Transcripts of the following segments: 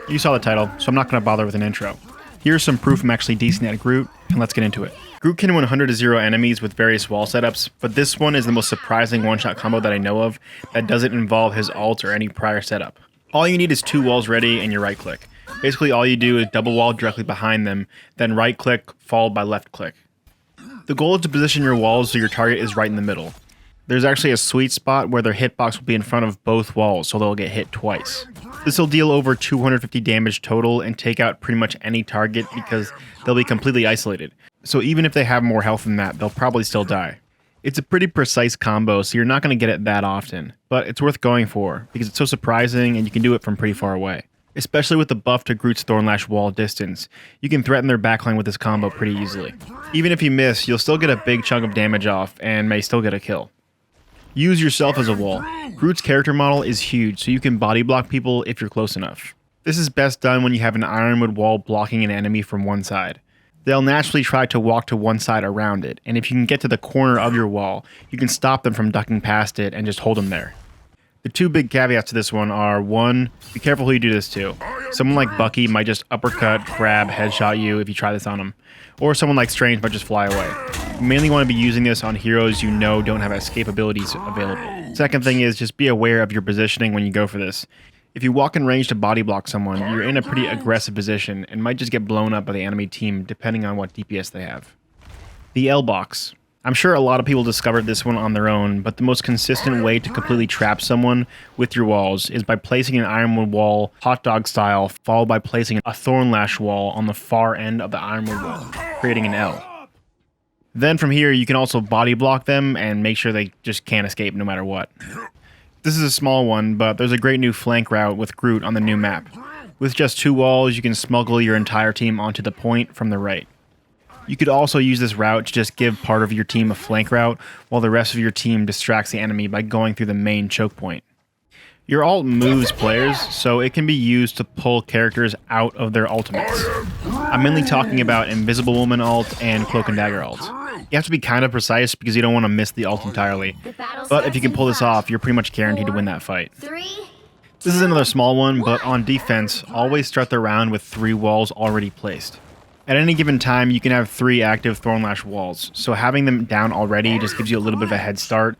You saw the title, so I'm not going to bother with an intro. Here's some proof I'm actually decent at Groot, and let's get into it. Groot can 100-0 enemies with various wall setups, but this one is the most surprising one-shot combo that I know of that doesn't involve his ult or any prior setup. All you need is 2 walls ready and your right click. Basically all you do is double wall directly behind them, then right click followed by left click. The goal is to position your walls so your target is right in the middle. There's actually a sweet spot where their hitbox will be in front of both walls, so they'll get hit twice. This will deal over 250 damage total and take out pretty much any target because they'll be completely isolated. So even if they have more health than that, they'll probably still die. It's a pretty precise combo, so you're not going to get it that often, but it's worth going for because it's so surprising and you can do it from pretty far away. Especially with the buff to Groot's Thornlash wall distance, you can threaten their backline with this combo pretty easily. Even if you miss, you'll still get a big chunk of damage off and may still get a kill. Use yourself as a wall. Groot's character model is huge, so you can body block people if you're close enough. This is best done when you have an ironwood wall blocking an enemy from one side. They'll naturally try to walk to one side around it, and if you can get to the corner of your wall, you can stop them from ducking past it and just hold them there. The 2 big caveats to this one are, 1, be careful who you do this to. Someone like Bucky might just uppercut, grab, headshot you if you try this on him. Or someone like Strange might just fly away. You mainly want to be using this on heroes you know don't have escape abilities available. Second thing is just be aware of your positioning when you go for this. If you walk in range to body block someone, you're in a pretty aggressive position and might just get blown up by the enemy team depending on what DPS they have. The L-Box. I'm sure a lot of people discovered this one on their own, but the most consistent way to completely trap someone with your walls is by placing an ironwood wall hot dog style, followed by placing a Thornlash wall on the far end of the ironwood wall, creating an L. Then from here, you can also body block them and make sure they just can't escape no matter what. This is a small one, but there's a great new flank route with Groot on the new map. With just 2 walls, you can smuggle your entire team onto the point from the right. You could also use this route to just give part of your team a flank route, while the rest of your team distracts the enemy by going through the main choke point. Your ult moves players, so it can be used to pull characters out of their ultimates. I'm mainly talking about Invisible Woman ult and Cloak and Dagger ult. You have to be kind of precise because you don't want to miss the ult entirely, but if you can pull this off, you're pretty much guaranteed to win that fight. This is another small one, but on defense, always start the round with 3 walls already placed. At any given time, you can have 3 active Thornlash walls, so having them down already just gives you a little bit of a head start,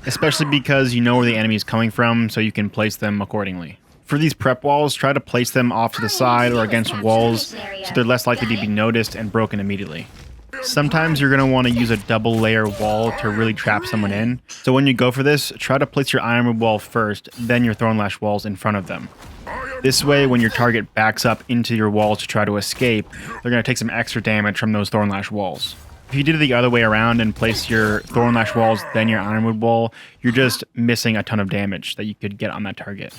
especially because you know where the enemy is coming from, so you can place them accordingly. For these prep walls, try to place them off to the side or against walls, so they're less likely to be noticed and broken immediately. Sometimes you're going to want to use a double layer wall to really trap someone in, so when you go for this, try to place your ironwood wall first, then your Thornlash walls in front of them. This way, when your target backs up into your wall to try to escape, they're going to take some extra damage from those Thornlash walls. If you did it the other way around and place your Thornlash walls, then your ironwood wall, you're just missing a ton of damage that you could get on that target.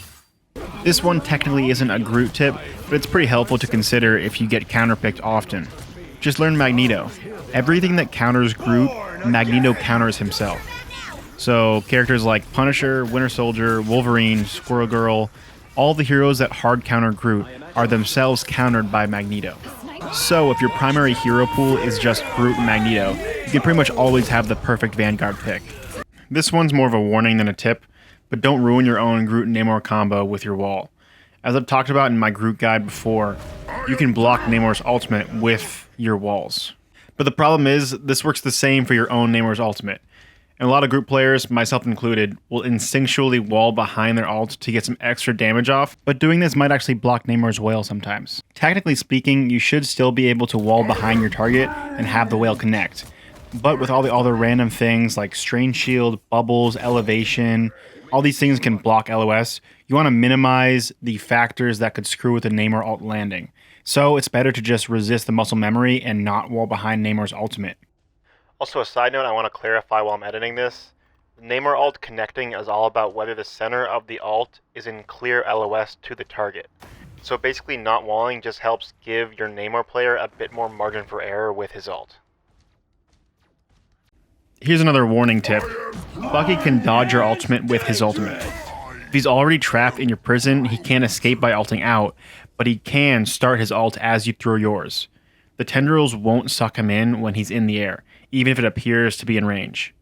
This one technically isn't a Groot tip, but it's pretty helpful to consider if you get counterpicked often. Just learn Magneto. Everything that counters Groot, Magneto counters himself. So characters like Punisher, Winter Soldier, Wolverine, Squirrel Girl, all the heroes that hard counter Groot are themselves countered by Magneto. So if your primary hero pool is just Groot and Magneto, you can pretty much always have the perfect Vanguard pick. This one's more of a warning than a tip, but don't ruin your own Groot and Namor combo with your wall. As I've talked about in my Groot guide before, you can block Namor's ultimate with your walls. But the problem is, this works the same for your own Namor's ultimate. And a lot of Groot players, myself included, will instinctually wall behind their ult to get some extra damage off, but doing this might actually block Namor's whale sometimes. Technically speaking, you should still be able to wall behind your target and have the whale connect. But with all the other random things like Strange Shield, Bubbles, Elevation, all these things can block LOS, you want to minimize the factors that could screw with the Namor ult landing. So it's better to just resist the muscle memory and not wall behind Namor's ultimate. Also, a side note I want to clarify while I'm editing this. The Namor ult connecting is all about whether the center of the ult is in clear LOS to the target. So basically not walling just helps give your Namor player a bit more margin for error with his ult. Here's another warning tip. Bucky can dodge your ultimate with his ultimate. If he's already trapped in your prison, he can't escape by ulting out, but he can start his ult as you throw yours. The tendrils won't suck him in when he's in the air, even if it appears to be in range.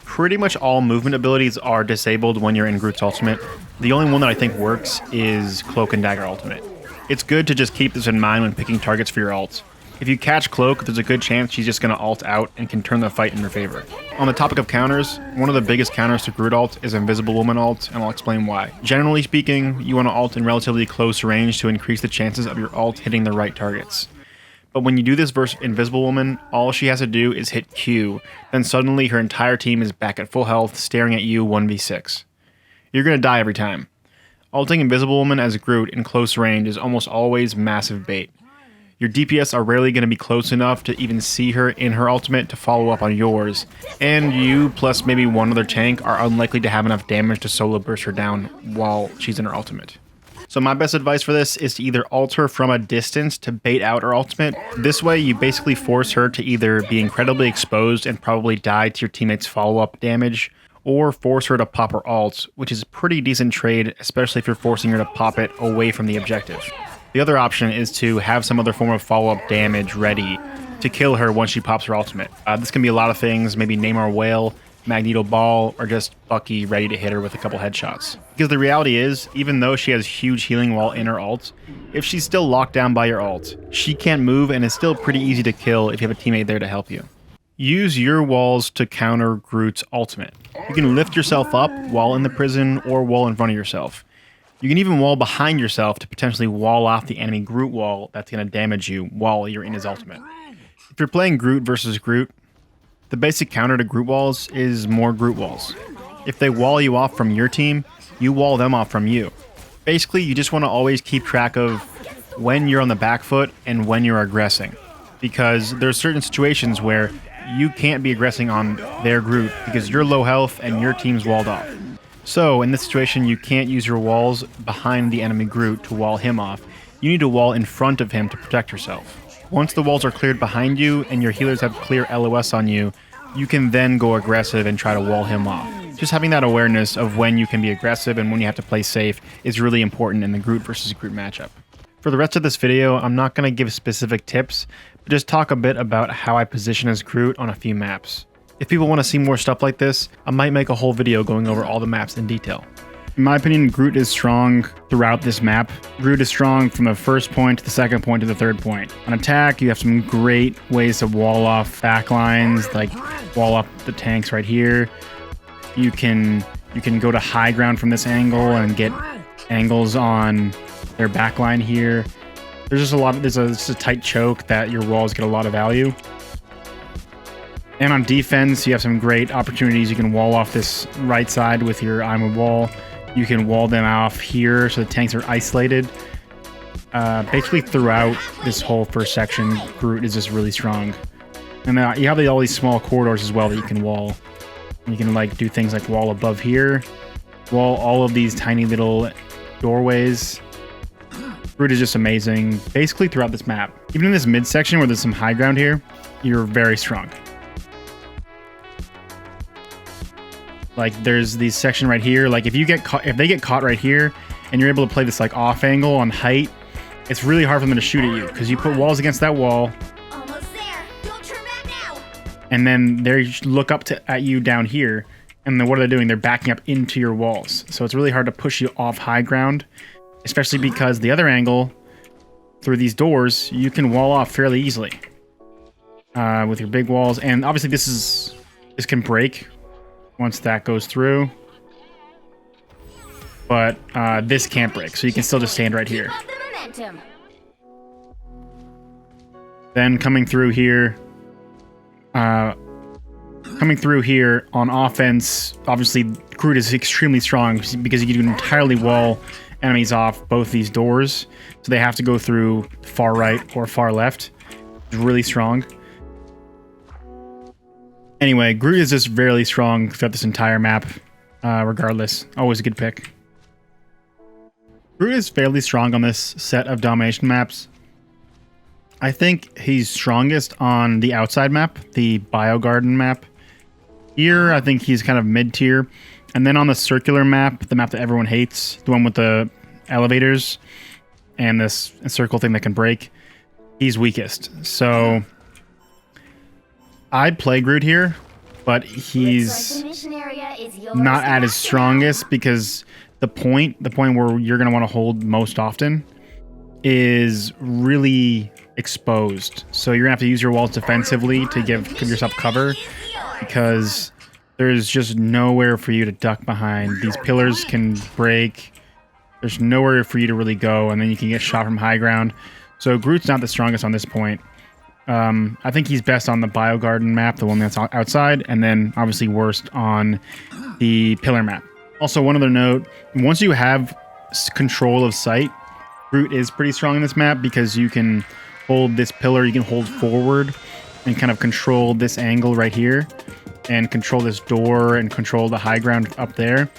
Pretty much all movement abilities are disabled when you're in Groot's ultimate. The only one that I think works is Cloak and Dagger ultimate. It's good to just keep this in mind when picking targets for your ult. If you catch Cloak, there's a good chance she's just going to ult out and can turn the fight in her favor. On the topic of counters, one of the biggest counters to Groot ult is Invisible Woman ult, and I'll explain why. Generally speaking, you want to ult in relatively close range to increase the chances of your ult hitting the right targets. But when you do this versus Invisible Woman, all she has to do is hit Q, then suddenly her entire team is back at full health, staring at you 1v6. You're going to die every time. Ulting Invisible Woman as Groot in close range is almost always massive bait. Your DPS are rarely going to be close enough to even see her in her ultimate to follow up on yours, and you plus maybe one other tank are unlikely to have enough damage to solo burst her down while she's in her ultimate. So my best advice for this is to either ult her from a distance to bait out her ultimate. This way you basically force her to either be incredibly exposed and probably die to your teammates' follow-up damage, or force her to pop her ult, which is a pretty decent trade, especially if you're forcing her to pop it away from the objective. The other option is to have some other form of follow-up damage ready to kill her once she pops her ultimate. This can be a lot of things, maybe Namor Whale, Magneto Ball, or just Bucky ready to hit her with a couple headshots. Because the reality is, even though she has huge healing while in her ult, if she's still locked down by your ult, she can't move and is still pretty easy to kill if you have a teammate there to help you. Use your walls to counter Groot's ultimate. You can lift yourself up while in the prison or wall in front of yourself. You can even wall behind yourself to potentially wall off the enemy Groot wall that's going to damage you while you're in his ultimate. If you're playing Groot versus Groot, the basic counter to Groot walls is more Groot walls. If they wall you off from your team, you wall them off from you. Basically, you just want to always keep track of when you're on the back foot and when you're aggressing. Because there's certain situations where you can't be aggressing on their Groot because you're low health and your team's walled off. So in this situation, you can't use your walls behind the enemy Groot to wall him off. You need to wall in front of him to protect yourself. Once the walls are cleared behind you and your healers have clear LOS on you, you can then go aggressive and try to wall him off. Just having that awareness of when you can be aggressive and when you have to play safe is really important in the Groot versus Groot matchup. For the rest of this video, I'm not going to give specific tips, but just talk a bit about how I position as Groot on a few maps. If people want to see more stuff like this, I might make a whole video going over all the maps in detail. In my opinion, Groot is strong throughout this map. Groot is strong from the first point to the second point to the third point. On attack, you have some great ways to wall off backlines, like wall up the tanks right here. You can go to high ground from this angle and get angles on their backline here. There's just a lot of, there's a tight choke that your walls get a lot of value. And on defense, you have some great opportunities. You can wall off this right side with your I'm a wall. You can wall them off here so the tanks are isolated. Basically throughout this whole first section, Groot is just really strong. And you have all these small corridors as well that you can wall. You can like do things like wall above here, wall all of these tiny little doorways. Groot is just amazing, basically throughout this map. Even in this mid section where there's some high ground here, you're very strong. Like there's this section right here. Like if you get caught, if they get caught right here, and you're able to play this like off angle on height, it's really hard for them to shoot at you because you put walls against that wall. Almost there. Don't turn back now. And then they look up at you down here, and then what are they doing? They're backing up into your walls. So it's really hard to push you off high ground, especially because the other angle through these doors you can wall off fairly easily with your big walls. And obviously this can break once that goes through, but this can't break, so you can still just stand right here. Then coming through here on offense, obviously Groot is extremely strong because you can entirely wall enemies off both these doors, so they have to go through far right or far left. It's really strong. Anyway, Groot is just very strong throughout this entire map, regardless. Always a good pick. Groot is fairly strong on this set of domination maps. I think he's strongest on the outside map, the Bio Garden map. Here, I think he's kind of mid-tier. And then on the circular map, the map that everyone hates, the one with the elevators and this circle thing that can break, he's weakest. So I'd play Groot here, but he's not at his strongest because the point where you're going to want to hold most often is really exposed. So you're gonna have to use your walls defensively to give yourself cover, because there's just nowhere for you to duck behind. These pillars can break. There's nowhere for you to really go, and then you can get shot from high ground. So Groot's not the strongest on this point. I think he's best on the Biogarden map, the one that's outside, and then obviously worst on the pillar map. Also, one other note, once you have control of sight, Groot is pretty strong in this map because you can hold this pillar, you can hold forward and kind of control this angle right here and control this door and control the high ground up there.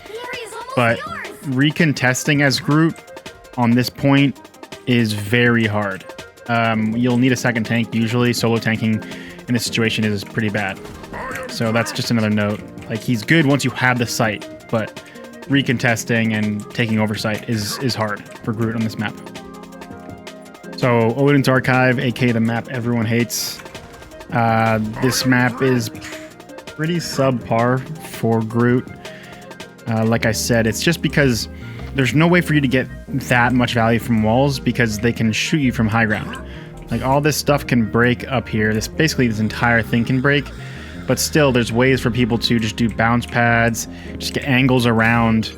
But recontesting as Groot on this point is very hard. You'll need a second tank usually. Solo tanking in this situation is pretty bad. So that's just another note. Like, he's good once you have the sight, but recontesting and taking oversight is hard for Groot on this map. So Odin's Archive, aka the map everyone hates. This map is pretty subpar for Groot. Like I said, it's just because there's no way for you to get that much value from walls because they can shoot you from high ground. Like, all this stuff can break up here. This entire thing can break, but still there's ways for people to just do bounce pads, just get angles around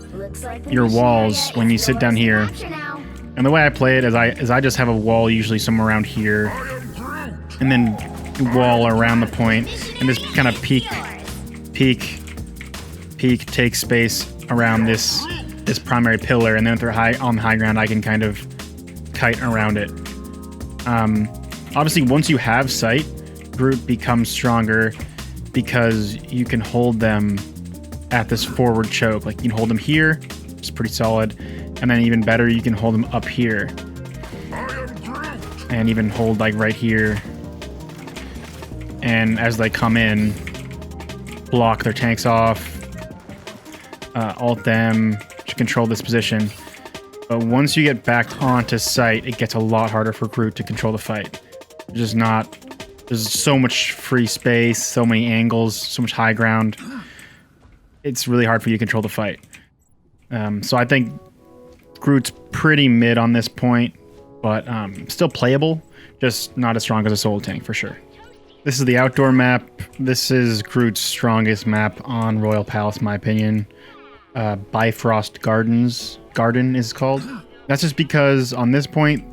your walls when you sit down here. And the way I play it is I just have a wall usually somewhere around here, and then wall around the point, and just kind of peek, take space around this primary pillar, and then if they're on high ground, I can kind of kite around it. Obviously, once you have sight, Groot becomes stronger because you can hold them at this forward choke. Like, you can hold them here, it's pretty solid, and then even better, you can hold them up here, and even hold like right here. And as they come in, block their tanks off, ult them to control this position. But once you get back onto sight, it gets a lot harder for Groot to control the fight. There's so much free space, so many angles, so much high ground. It's really hard for you to control the fight. So I think Groot's pretty mid on this point, but still playable, just not as strong as a solo tank for sure. This is the outdoor map. This is Groot's strongest map on Royal Palace, in my opinion. Bifrost Garden is called. That's just because on this point,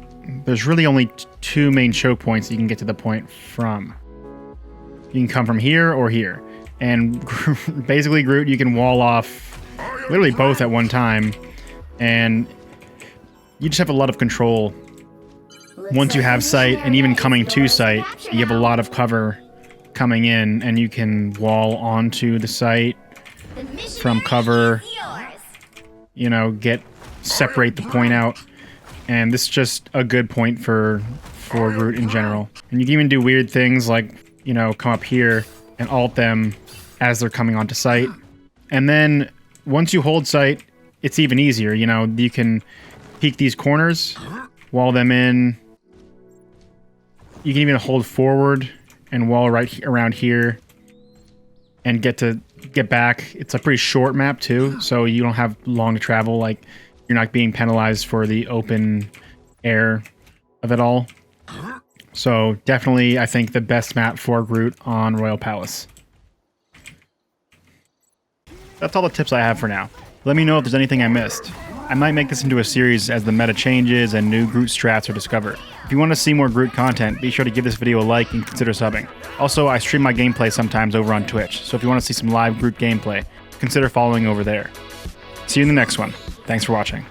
there's really only two main choke points you can get to the point from. You can come from here or here. And basically, Groot, you can wall off literally both at one time. And you just have a lot of control. Once you have sight, and even coming to sight, you have a lot of cover coming in, and you can wall onto the site from cover, you know, separate the point out. And this is just a good point for Groot in general. And you can even do weird things like, you know, come up here and ult them as they're coming onto site. And then once you hold site, it's even easier. You know, you can peek these corners, wall them in. You can even hold forward and wall right around here and get back. It's a pretty short map too, so you don't have long to travel. Like, you're not being penalized for the open air of it all. So definitely, I think the best map for Groot on Royal Palace. That's all the tips I have for now. Let me know if there's anything I missed. I might make this into a series as the meta changes and new Groot strats are discovered. If you want to see more Groot content, be sure to give this video a like and consider subbing. Also, I stream my gameplay sometimes over on Twitch, so if you want to see some live Groot gameplay, consider following over there. See you in the next one. Thanks for watching.